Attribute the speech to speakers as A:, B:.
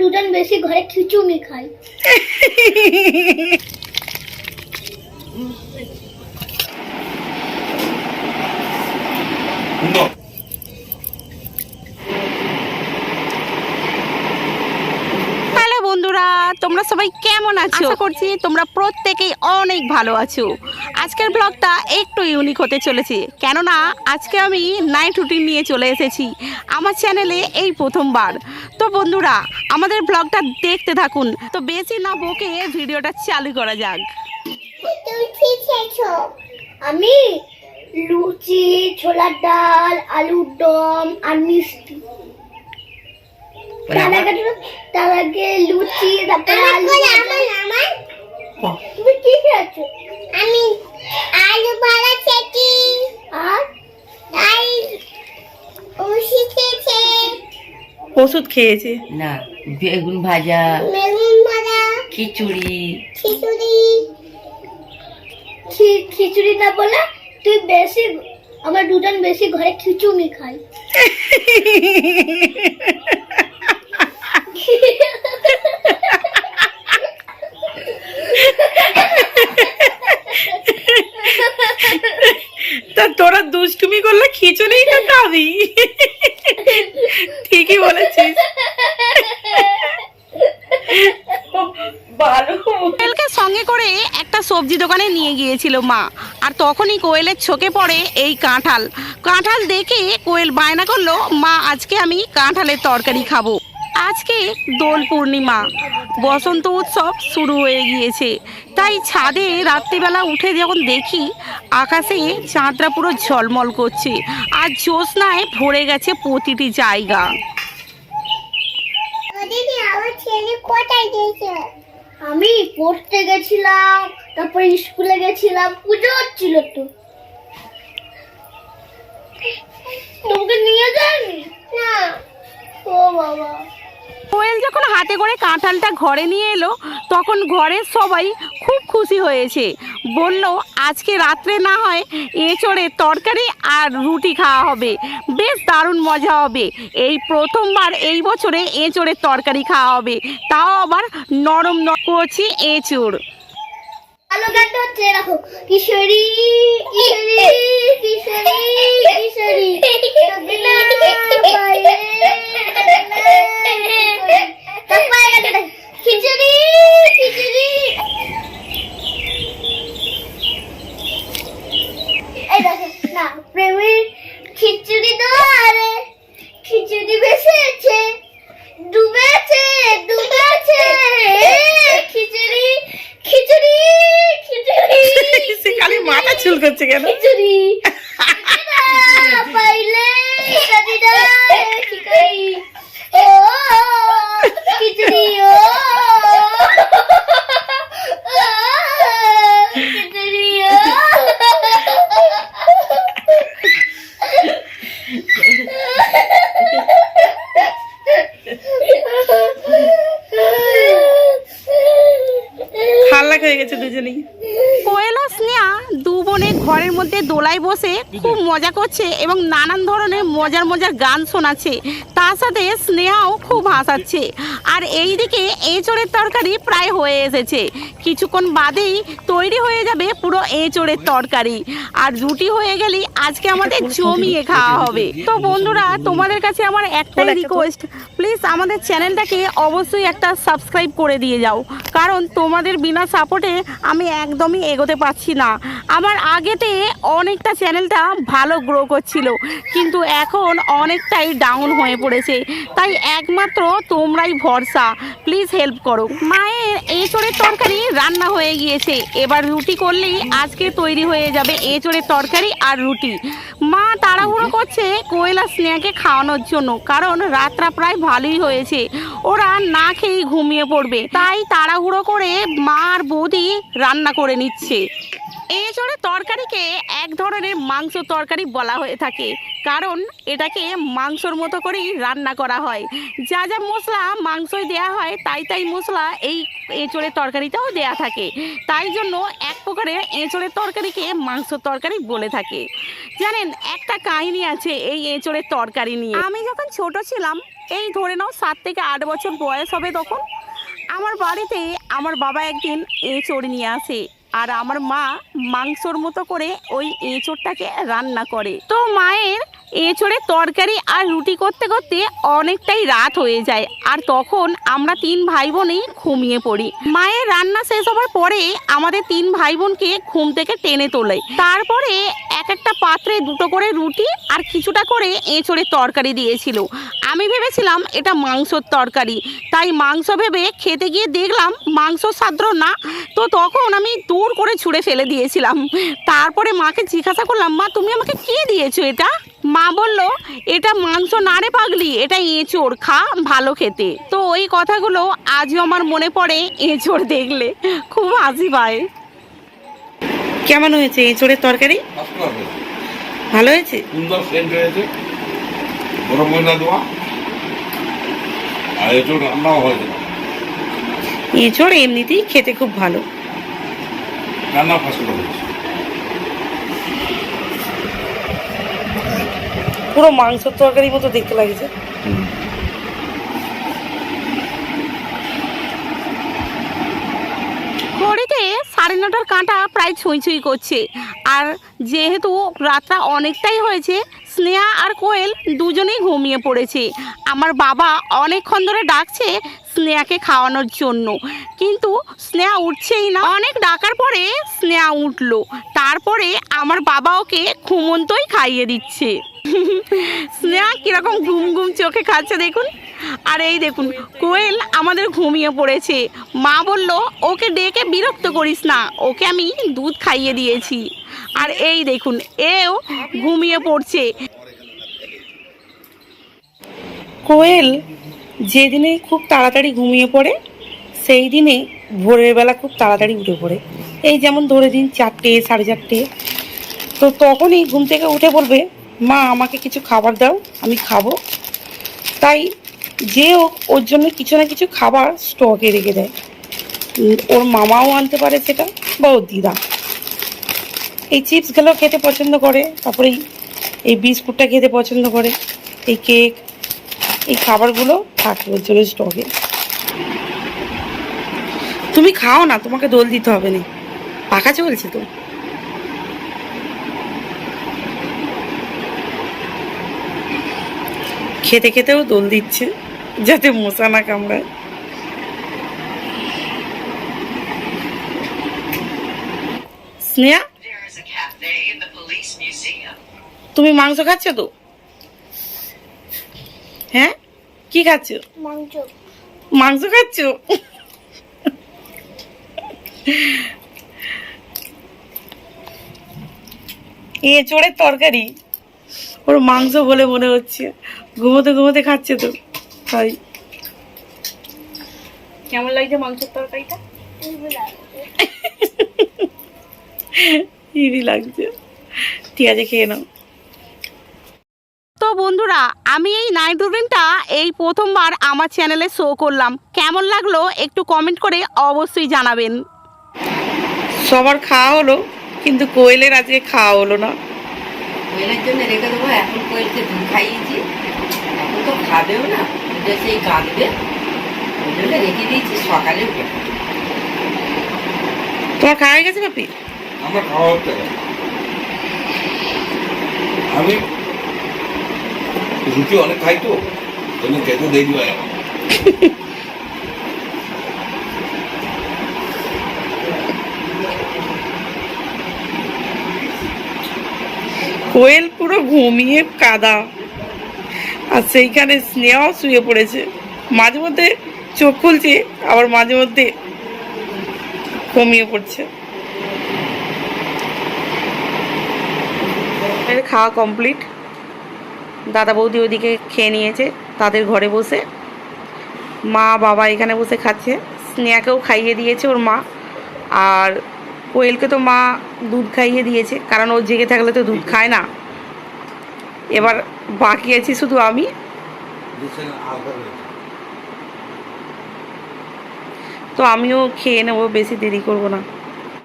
A: দুজন বেশি ঘরে খিচুড়ি খাই।
B: হ্যালো বন্ধুরা, তোমরা সবাই কেমন আছো? আশা করছি তোমরা প্রত্যেকেই অনেক ভালো আছো। আজকের ব্লগটা একটু ইউনিক হতে চলেছে, কেননা আজকে আমি নাইট রুটিন নিয়ে চলে এসেছি আমার চ্যানেলে এই প্রথমবার। তো বন্ধুরা, আমাদের ব্লগটা দেখতে থাকুন। তো বেশি না বকে ভিডিওটা চালু করা যাক।
A: আমি লুচি, ছোলার ডাল, আলুর দম আর মিষ্টি। তার আগে লুচি, তারপরে তুমি কি খেয়েছো? আমি আলু ভাজা খেয়েছি আর
B: ওষুধ খেয়েছে
C: না, বেগুন ভাজা, খিচুড়ি।
A: খিচুড়ি না বলে তুই বেশি, আমরা দুজন বেশি ঘরে খিচুড়ি খাই।
B: তা তোরা দুষ্টুমি করলে খিচুড়ি না খাবি? ঠিকই বলেছিস। কোয়েলকে সঙ্গে করে একটা সবজি দোকানে নিয়ে গিয়েছিল মা, আর তখনই কোয়েলের চোখে পড়ে এই কাঁঠাল। কাঁঠাল দেখে কোয়েল বায়না করলো, মা আজকে আমি কাঁঠালের তরকারি খাবো। আজকে দোল পূর্ণিমা, বসন্ত উৎসব শুরু হয়ে গিয়েছে। তাই ছাদে রাত্রিবেলা উঠে যখন দেখি আকাশে চাঁদরা পুরো ঝলমল করছে, আর জ্যোৎস্নায় ভরে গেছে প্রতিটি জায়গা।
A: আমি পড়তে গেছিলাম, তারপরে স্কুলে গেছিলাম, পুজো হচ্ছিল তো। তোমাকে নিয়ে যায়নি? না। ও বাবা।
B: কোয়েল যখন হাতে করে কাঁঠালটা ঘরে নিয়ে এলো, তখন ঘরের সবাই খুব খুশি হয়েছে। বলল আজকে রাত্রে না হয় এঁচোড়ের তরকারি আর রুটি খাওয়া হবে, বেশ দারুণ মজা হবে। এই প্রথমবার এই বছরে এঁচোড়ের তরকারি খাওয়া হবে, তাও আবার নরম কচি এঁচোড়।
A: ভালো গানটা হচ্ছে, রাখো। কিশোরী কিশোরী কিশোরী কিশোরী খিচুড়ি খিচুড়ি। এই দেখো না, প্রেমের খিচুড়ি দোয়ারে খিচুড়ি ভেসেছে, ডুবেছে ডুবেছে খিচুড়ি খিচুড়ি খিচুড়ি।
B: সে খালি মাথা চুল করছে কেন?
A: খিচুড়ি পাইলে দাদিদা খিচুড়ি, ও খিচুড়ি, ও খিচুড়ি, ও।
B: খাল্লাক হয়ে গেছে দুজনেই। কোয়েল আর স্নেহা দু বোনে ঘরের মধ্যে দোলায় বসে খুব মজা করছে এবং নানান ধরনের মজার মজার গান শোনাচ্ছে। তার সাথে স্নেহাও খুব হাসাচ্ছে। আর এইদিকে এঁচোড়ের তরকারি প্রায় হয়ে এসেছে, কিছুক্ষণ বাদেই তৈরি হয়ে যাবে পুরো এঁচোড়ের তরকারি। আর রুটি হয়ে গেলেই আজকে আমাদের জমিয়ে খাওয়া হবে। তো বন্ধুরা, তোমাদের কাছে আমার একটাই রিকোয়েস্ট, প্লিজ আমাদের চ্যানেলটাকে অবশ্যই একটা সাবস্ক্রাইব করে দিয়ে যাও, কারণ তোমাদের বিনা সাপোর্টে আমি একদমই এগোতে পারছি না। আমার আগেতে অনেকটা চ্যানেলটা ভালো গ্রো করছিল, কিন্তু এখন অনেকটাই ডাউন হয়ে পড়েছে। তাই একমাত্র তোমরাই ভরসা, প্লিজ হেল্প করো। মায়ের এঁচোড়ের তরকারি রান্না হয়ে গিয়েছে, এবার রুটি করলেই আজকে তৈরি হয়ে যাবে এঁচোড়ের তরকারি আর রুটি। মা তাড়াহুড়ো করছে কোয়েল আর স্নেহাকে খাওয়ানোর জন্য, কারণ রাতটা প্রায় ভালোই হয়েছে, ওরা না খেয়েই ঘুমিয়ে পড়বে। তাই তাড়াহুড়ো করে মা আর বৌদি রান্না করে নিচ্ছে। এঁচোড়ের তরকারিকে এক ধরনের মাংস তরকারি বলা হয়ে থাকে, কারণ এটাকে মাংসর মতো করেই রান্না করা হয়। যা যা মশলা মাংসই দেয়া হয় তাই তাই মশলা এই এঁচোড়ের তরকারিতেও দেয়া থাকে। তাই জন্য এক প্রকারের এঁচোড়ের তরকারিকে মাংস তরকারি বলে থাকে। জানেন, একটা কাহিনী আছে এই এঁচোড়ের তরকারি নিয়ে। আমি যখন ছোট ছিলাম, এই ধরে নাও 7 থেকে 8 বছর বয়স হবে, তখন আমার বাড়িতে আমার বাবা একদিন এঁচোড় নিয়ে আসে, আর আমার মা মাংসর মতো করে ওই এঁচোড়টাকে রান্না করে। তো মায়ের এঁচোড়ের তরকারি আর রুটি করতে করতে অনেকটাই রাত হয়ে যায়, আর তখন আমরা 3 ভাই বোনই ঘুমিয়ে পড়ি। মায়ের রান্না শেষ হওয়ার পরে আমাদের 3 ভাই বোনকে ঘুম থেকে টেনে তোলে। তারপরে এক একটা পাত্রে 2টো করে রুটি আর কিছুটা করে এঁচোড়ের তরকারি দিয়েছিল। আমি ভেবেছিলাম এটা মাংসর তরকারি, তাই মাংস ভেবে খেতে গিয়ে দেখলাম মাংস সাদ্র না। তো তখন আমি দূর করে ছুঁড়ে ফেলে দিয়েছিলাম। তারপরে মাকে জিজ্ঞাসা করলাম, মা তুমি আমাকে কে দিয়েছো এটা? মা বলল, এটা মাংস না রে পাগলি, এটা এঁচোড়, খা, ভালো খেতে। তো ওই কথাগুলো আজও আমার মনে পড়ে এঁচোড় দেখলে, খুব হাসি পায়। কেমন হয়েছে এঁচোড়ের তরকারি? ভালো হয়েছে,
D: সুন্দর সেন্ট হয়েছে, গরম মশলা দেওয়া, আর এঁচোড় রান্নাও হয়েছে।
B: এঁচোড় এমনিতেই খেতে খুব ভালো,
D: রান্না ফাঁসলো হয়েছে।
B: পুরো মাংসের তরকারির মতো দেখতে লাগছে। ঘড়িতে 9:30 কাঁটা প্রায় ছুঁই ছুঁই করছে, আর যেহেতু রাতটা অনেকটাই হয়েছে, স্নেহা আর কোয়েল দুজনেই ঘুমিয়ে পড়েছে। আমার বাবা অনেকক্ষণ ধরে ডাকছে স্নেহাকে খাওয়ানোর জন্য, কিন্তু স্নেহা উঠছেই না। অনেক ডাকার পরে স্নেহা উঠলো, তারপরে আমার বাবা ওকে ঘুমন্তই খাইয়ে দিচ্ছে। স্নেহা কিরকম ঘুম ঘুম চোখে খাচ্ছে দেখুন। আর এই দেখুন, কোয়েল আমাদের ঘুমিয়ে পড়েছে। মা বলল, ওকে ডেকে বিরক্ত করিস না, ওকে আমি দুধ খাইয়ে দিয়েছি। আর এই দেখুন, এও ঘুমিয়ে পড়ছে। কোয়েল যেদিনে খুব তাড়াতাড়ি ঘুমিয়ে পড়ে, সেই দিনে ভোরের বেলা খুব তাড়াতাড়ি উঠে পড়ে। এই যেমন ধরে দিন 4টে, 4:30। তো তখনই ঘুম থেকে উঠে বলবে, মা আমাকে কিছু খাবার দাও, আমি খাবো। তাই যে ওর জন্য কিছু না কিছু খাবার স্টকে রেখে দেয়। ওর মামাও আনতে পারে সেটা, বা ওর দিদা। এই চিপসগুলো খেতে পছন্দ করে, তারপরে এই বিস্কুটটা খেতে পছন্দ করে, এই কেক, এই খাবারগুলো থাকে ওর জন্য স্টকে। তুমি খাও না, তোমাকে দোল দিতে হবে না, পাখা চলছে তো। খেতে খেতেও দোল দিচ্ছে যাতে মশা না কামড়ায়। স্নেহা, তুমি মাংস খাচ্ছ তো? হ্যাঁ, কি খাচ্ছ? মাংস খাচ্ছ? এঁচোড়ের তরকারি ওর মাংস বলে মনে হচ্ছে, ঘুমোতে ঘুমোতে খাচ্ছে তো তাই। কেমন লাগছে মাংসের তরকারিটা? ইরি লাগছে। ঠিক আছে, খেয়ে নাও। তো বন্ধুরা, আমি এই নাইট রুটিনটা এই প্রথমবার আমার চ্যানেলে শো করলাম। কেমন লাগলো একটু কমেন্ট করে অবশ্যই জানাবেন। সবার খাওয়া হলো, কিন্তু কোয়েলের আজকে খাওয়া হলো না।
C: কোয়েলের জন্য রেখে দেবো, এখন কোয়েলকে দুধ খাইয়েছি, এখন তো খাবেও না, উঠে সেই কাঁদবে, ওই জন্য রেখে দিয়েছি, সকালে উঠে।
B: তোমার খাওয়া হয়ে গেছে বাপি?
D: আমার খাওয়া হচ্ছে না। আমি রুটি অনেক খাই তো, জন্য খেতে দেরি হয় আমার।
B: কোয়েল পুরো ঘুমিয়ে কাদা, আর সেইখানে স্নেহাও শুয়ে পড়েছে। মাঝে মধ্যে চোখ খুলছে, আবার মাঝে মধ্যে ঘুমিয়ে পড়ছে। খাওয়া কমপ্লিট, দাদা বৌদি ওদিকে খেয়ে নিয়েছে তাদের ঘরে বসে, মা বাবা এখানে বসে খাচ্ছে। স্নেহাকেও খাইয়ে দিয়েছে ওর মা, আর কোয়েলকে তো মা দুধ খাইয়ে দিয়েছে, কারণ ও জেগে থাকলে তো দুধ খায় না। এবার বাকি আছি শুধু আমি। তো আমিও খেয়ে নেবো, বেশি দেরি করব না।